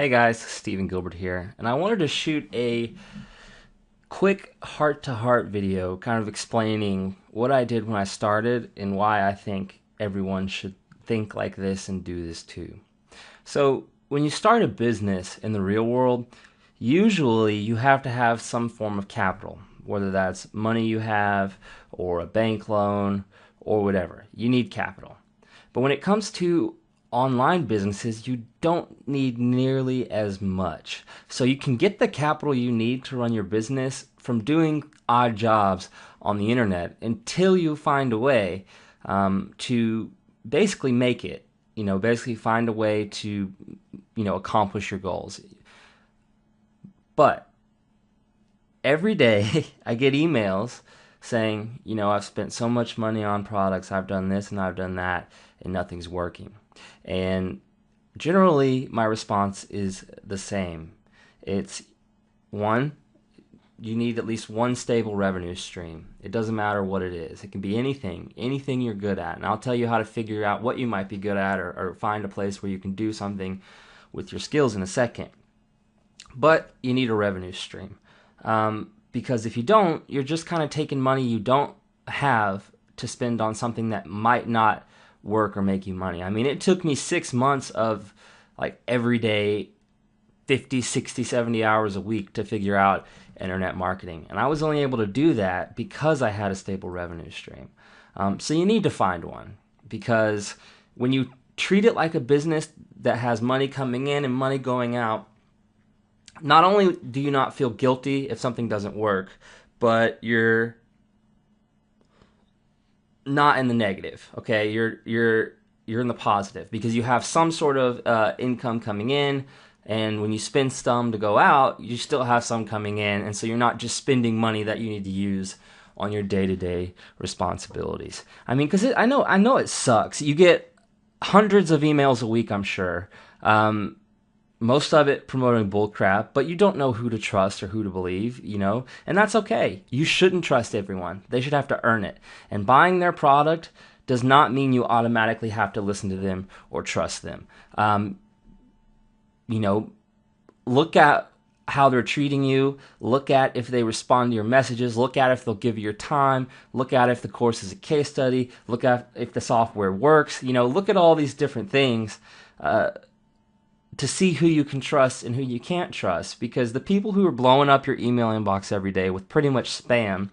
Hey guys, Stephen Gilbert here, and I wanted to shoot a quick heart-to-heart video kind of explaining what I did when I started and why I think everyone should think like this and do this too. So, when you start a business in the real world, usually you have to have some form of capital, whether that's money you have or a bank loan or whatever. You need capital. But when it comes to online businesses, you don't need nearly as much. So you can get the capital you need to run your business from doing odd jobs on the internet until you find a way to basically make it. Basically find a way to, accomplish your goals. But every day I get emails saying, I've spent so much money on products, I've done this and I've done that, and nothing's working. And generally, my response is the same. It's one, you need at least one stable revenue stream. It doesn't matter what it is. It can be anything you're good at. And I'll tell you how to figure out what you might be good at or find a place where you can do something with your skills in a second. But you need a revenue stream. Because if you don't, you're just kind of taking money you don't have to spend on something that might not work or make you money. I mean, it took me 6 months of like every day 50, 60, 70 hours a week to figure out internet marketing. And I was only able to do that because I had a stable revenue stream. So you need to find one, because when you treat it like a business that has money coming in and money going out, not only do you not feel guilty if something doesn't work, but you're not in the negative. Okay, you're in the positive because you have some sort of income coming in, and when you spend some to go out, you still have some coming in, and so you're not just spending money that you need to use on your day-to-day responsibilities. I mean, because I know it sucks. You get hundreds of emails a week, I'm sure. Most of it promoting bullcrap, but you don't know who to trust or who to believe, and that's okay. You shouldn't trust everyone. They should have to earn it. And buying their product does not mean you automatically have to listen to them or trust them. Look at how they're treating you. Look at if they respond to your messages. Look at if they'll give you your time. Look at if the course is a case study. Look at if the software works. Look at all these different things to see who you can trust and who you can't trust, because the people who are blowing up your email inbox every day with pretty much spam,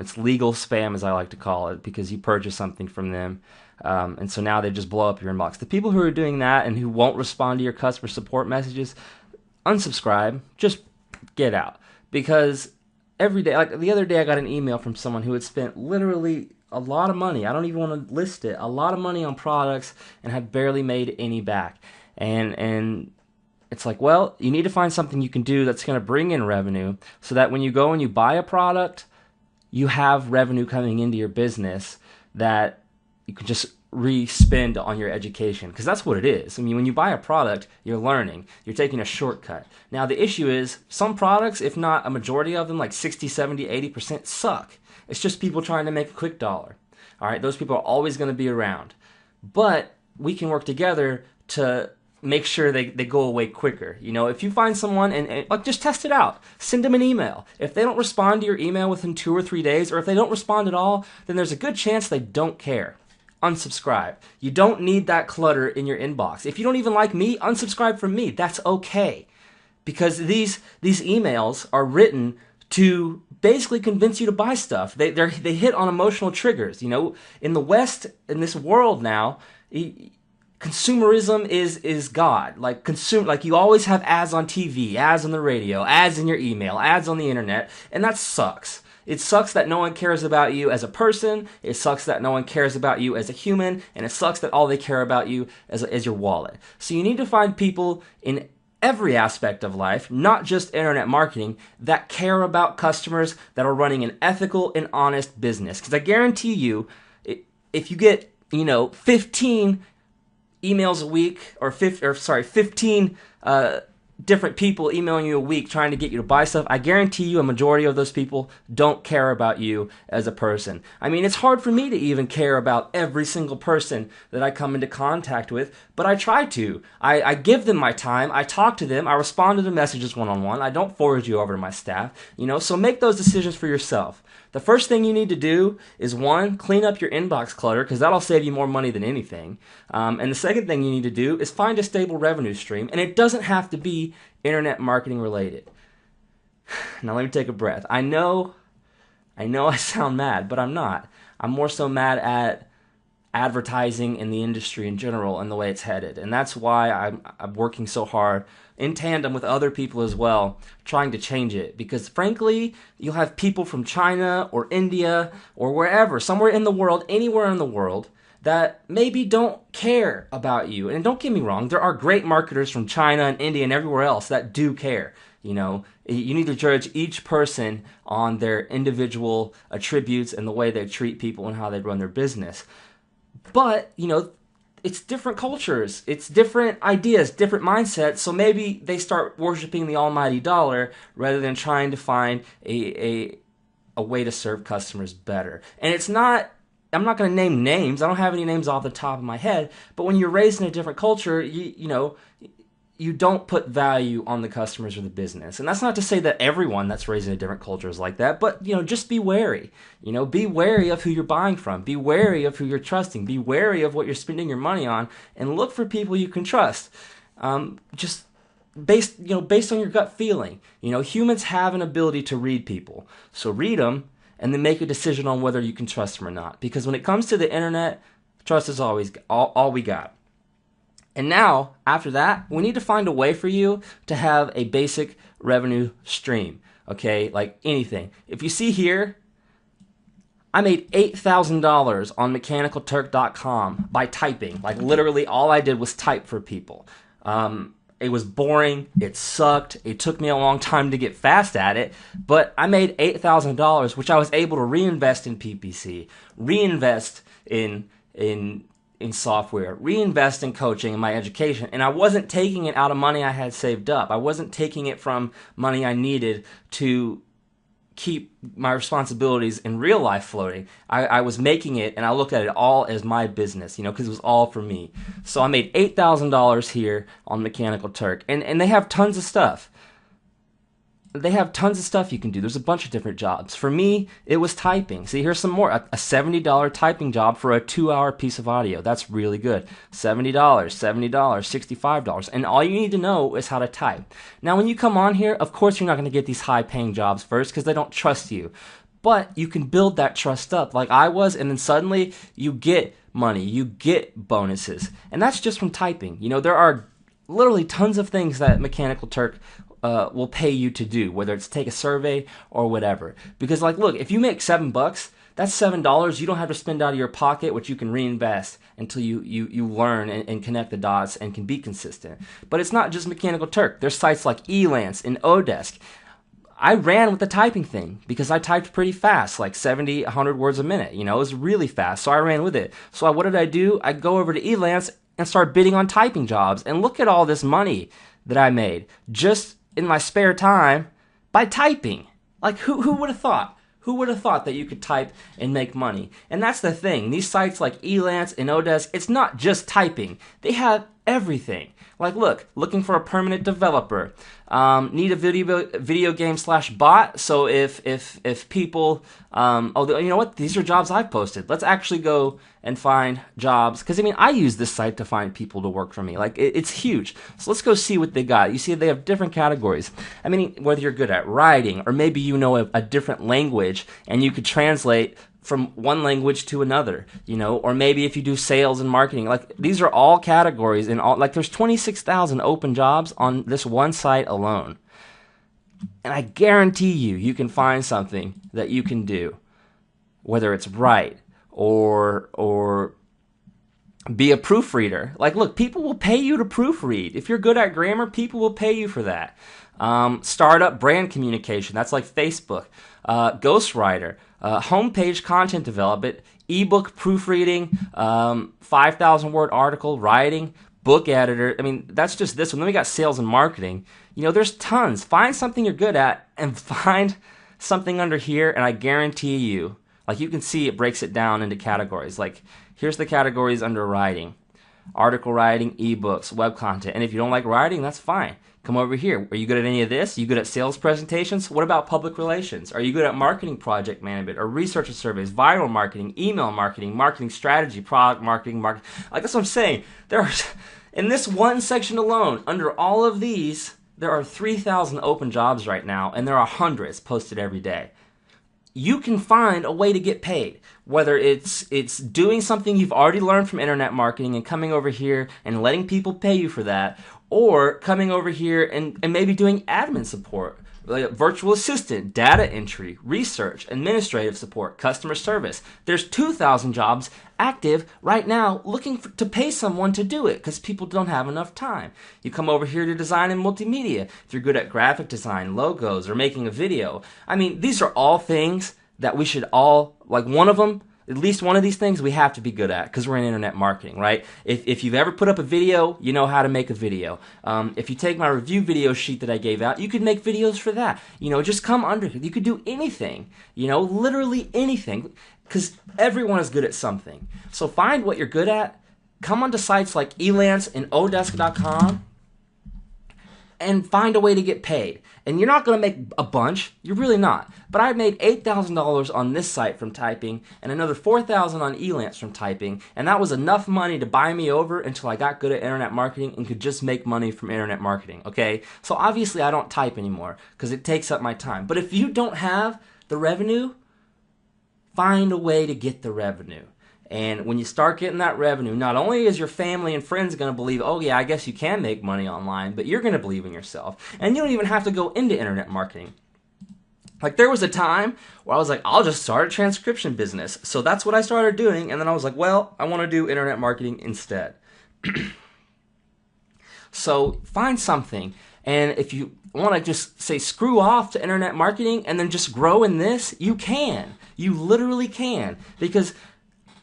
it's legal spam as I like to call it, because you purchase something from them, and so now they just blow up your inbox. The people who are doing that and who won't respond to your customer support messages, unsubscribe, just get out. Because every day, like the other day, I got an email from someone who had spent literally a lot of money, I don't even want to list it, a lot of money on products and had barely made any back. And it's like, well, you need to find something you can do that's going to bring in revenue, so that when you go and you buy a product, you have revenue coming into your business that you can just re-spend on your education, because that's what it is. I mean, when you buy a product, you're learning. You're taking a shortcut. Now, the issue is some products, if not a majority of them, like 60, 70, 80% suck. It's just people trying to make a quick dollar. All right, those people are always going to be around. But we can work together to make sure they go away quicker. If you find someone and like, just test it out. Send them an email. If they don't respond to your email within 2 or 3 days, or if they don't respond at all, then there's a good chance they don't care. Unsubscribe. You don't need that clutter in your inbox. If you don't even like me, unsubscribe from me. That's okay. Because these emails are written to basically convince you to buy stuff. They hit on emotional triggers. In the West, in this world now, consumerism is God. Like you always have ads on TV, ads on the radio, ads in your email, ads on the internet, and that sucks. It sucks that no one cares about you as a person. It sucks that no one cares about you as a human, and it sucks that all they care about you as your wallet. So you need to find people in every aspect of life, not just internet marketing, that care about customers, that are running an ethical and honest business. Because I guarantee you, if you get 15 emails a week, or 15 different people emailing you a week trying to get you to buy stuff, I guarantee you a majority of those people don't care about you as a person. I mean, it's hard for me to even care about every single person that I come into contact with, but I try to. I give them my time, I talk to them, I respond to their messages one-on-one, I don't forward you over to my staff, so make those decisions for yourself. The first thing you need to do is, one, clean up your inbox clutter, because that'll save you more money than anything. And the second thing you need to do is find a stable revenue stream, and it doesn't have to be internet marketing related. Now let me take a breath. I know I sound mad, but I'm not. I'm more so mad at advertising in the industry in general and the way it's headed. And that's why I'm working so hard in tandem with other people as well, trying to change it. Because frankly, you'll have people from China or India or wherever, somewhere in the world, anywhere in the world, that maybe don't care about you. And don't get me wrong, there are great marketers from China and India and everywhere else that do care. You need to judge each person on their individual attributes and the way they treat people and how they run their business. But, it's different cultures, it's different ideas, different mindsets, so maybe they start worshiping the almighty dollar rather than trying to find a way to serve customers better. And I'm not going to name names, I don't have any names off the top of my head, but when you're raised in a different culture, you don't put value on the customers or the business. And that's not to say that everyone that's raised in a different culture is like that, but, just be wary. Be wary of who you're buying from. Be wary of who you're trusting. Be wary of what you're spending your money on, and look for people you can trust. Just based on your gut feeling. Humans have an ability to read people. So read them, and then make a decision on whether you can trust them or not. Because when it comes to the internet, trust is always all we got. And now, after that, we need to find a way for you to have a basic revenue stream, okay? Like anything. If you see here, I made $8,000 on mechanicalturk.com by typing. Like literally all I did was type for people. It was boring, it sucked, it took me a long time to get fast at it, but I made $8,000, which I was able to reinvest in PPC, reinvest in software, reinvest in coaching and my education. And I wasn't taking it out of money I had saved up. I wasn't taking it from money I needed to keep my responsibilities in real life floating. I was making it, and I looked at it all as my business, because it was all for me. So I made $8,000 here on Mechanical Turk. And they have tons of stuff. They have tons of stuff you can do. There's a bunch of different jobs. For me, it was typing. See, here's some more. A $70 typing job for a 2-hour piece of audio. That's really good. $70, $65. And all you need to know is how to type. Now, when you come on here, of course you're not going to get these high-paying jobs first because they don't trust you. But you can build that trust up like I was, and then suddenly you get money. You get bonuses. And that's just from typing. There are literally tons of things that Mechanical Turk will pay you to do, whether it's take a survey or whatever. Because look, if you make $7, that's $7 you don't have to spend out of your pocket, which you can reinvest until you learn and connect the dots and can be consistent. But it's not just Mechanical Turk. There's sites like Elance and Odesk. I ran with the typing thing because I typed pretty fast, like 70, 100 words a minute. It was really fast, so I ran with it. So what did I do? I go over to Elance and start bidding on typing jobs. And look at all this money that I made just in my spare time by typing. Who would have thought? Who would have thought that you could type and make money? And that's the thing. These sites like Elance and Odesk, it's not just typing. They have everything. Look, looking for a permanent developer. Need a video game / bot. So if people, you know what? These are jobs I've posted. Let's actually go and find jobs. Because I use this site to find people to work for me. It's huge. So let's go see what they got. You see, they have different categories. Whether you're good at writing, or maybe you know a different language and you could translate from one language to another, or maybe if you do sales and marketing, these are all categories, and all there's 26,000 open jobs on this one site alone. And I guarantee you can find something that you can do, whether it's write or be a proofreader. Look, people will pay you to proofread. If you're good at grammar, people will pay you for that. Startup brand communication, that's like Facebook. Ghostwriter, homepage content development, ebook proofreading, 5,000 word article writing, book editor. I mean, that's just this one. Then we got sales and marketing. You know, there's tons. Find something you're good at and find something under here, and I guarantee you, like you can see it breaks it down into categories. Like here's the categories under writing: article writing, ebooks, web content. And if you don't like writing, that's fine. Come over here. Are you good at any of this? Are you good at sales presentations? What about public relations? Are you good at marketing project management or research and surveys, viral marketing, email marketing, marketing strategy, product marketing, Like that's what I'm saying. There are, in this one section alone, under all of these, there are 3,000 open jobs right now, and there are hundreds posted every day. You can find a way to get paid, whether it's doing something you've already learned from internet marketing and coming over here and letting people pay you for that, or coming over here and maybe doing admin support, like virtual assistant, data entry, research, administrative support, customer service. There's 2,000 jobs active right now looking to pay someone to do it because people don't have enough time. You come over here to design and multimedia. If you're good at graphic design, logos, or making a video. I mean, these are all things that we should all, like one of them, at least one of these things we have to be good at because we're in internet marketing, right? If you've ever put up a video, you know how to make a video. If you take my review video sheet that I gave out, you could make videos for that. You know, just come under it. You could do anything, you know, literally anything, because everyone is good at something. So find what you're good at, come onto sites like Elance and Odesk.com, and find a way to get paid. And you're not going to make a bunch. You're really not. But I made $8,000 on this site from typing and another $4,000 on Elance from typing. And that was enough money to buy me over until I got good at internet marketing and could just make money from internet marketing, okay? So obviously I don't type anymore because it takes up my time. But if you don't have the revenue, find a way to get the revenue. And when you start getting that revenue, not only is your family and friends going to believe, oh yeah, I guess you can make money online, but you're going to believe in yourself. And you don't even have to go into internet marketing. Like there was a time where I was like, I'll just start a transcription business. So that's what I started doing. And then I was like, well, I want to do internet marketing instead. So find something. And if you want to just say screw off to internet marketing and then just grow in this, you can. You literally can. Because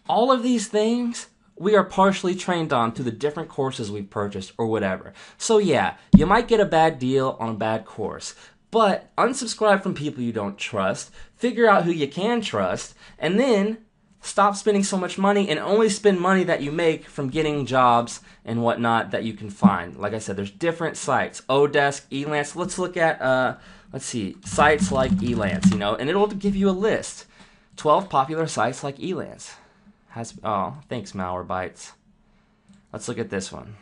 all of these things we are partially trained on through the different courses we've purchased or whatever. So yeah, you might get a bad deal on a bad course, but unsubscribe from people you don't trust, figure out who you can trust, and then stop spending so much money and only spend money that you make from getting jobs and whatnot that you can find. Like I said, there's different sites, Odesk, Elance. Let's look at, sites like Elance, you know, and it'll give you a list. 12 popular sites like Elance. Thanks, Malwarebytes. Let's look at this one.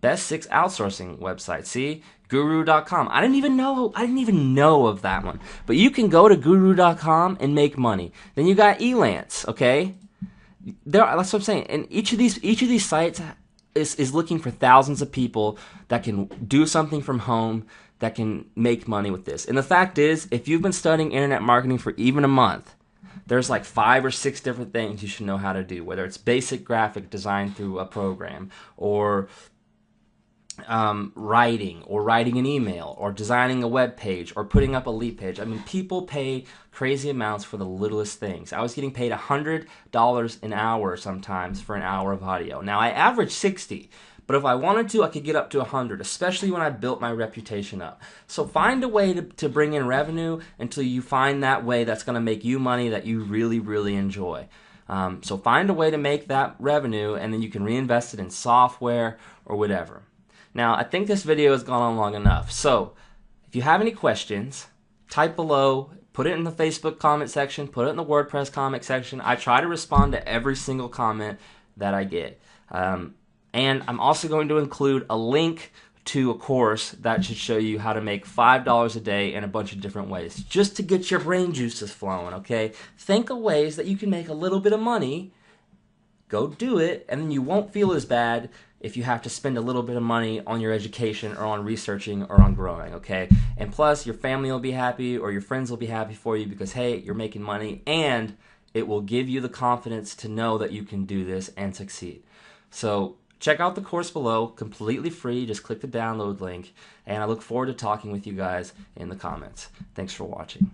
Best 6 outsourcing websites. See? Guru.com. I didn't even know of that one. But you can go to Guru.com and make money. Then you got Elance, okay? That's what I'm saying. And each of these sites is looking for thousands of people that can do something from home, that can make money with this. And the fact is, if you've been studying internet marketing for even a month, there's like 5 or 6 different things you should know how to do, whether it's basic graphic design through a program, or writing an email, or designing a web page, or putting up a lead page. I mean, people pay crazy amounts for the littlest things. I was getting paid $100 an hour sometimes for an hour of audio. Now, I average 60. But if I wanted to, I could get up to 100, especially when I built my reputation up. So find a way to bring in revenue until you find that way that's going to make you money that you really, really enjoy. So find a way to make that revenue, and then you can reinvest it in software or whatever. Now, I think this video has gone on long enough. So if you have any questions, type below. Put it in the Facebook comment section. Put it in the WordPress comment section. I try to respond to every single comment that I get. And I'm also going to include a link to a course that should show you how to make $5 a day in a bunch of different ways, just to get your brain juices flowing, okay? Think of ways that you can make a little bit of money, go do it, and then you won't feel as bad if you have to spend a little bit of money on your education or on researching or on growing, okay? And plus, your family will be happy or your friends will be happy for you because, hey, you're making money, and it will give you the confidence to know that you can do this and succeed. So check out the course below, completely free. Just click the download link, and I look forward to talking with you guys in the comments. Thanks for watching.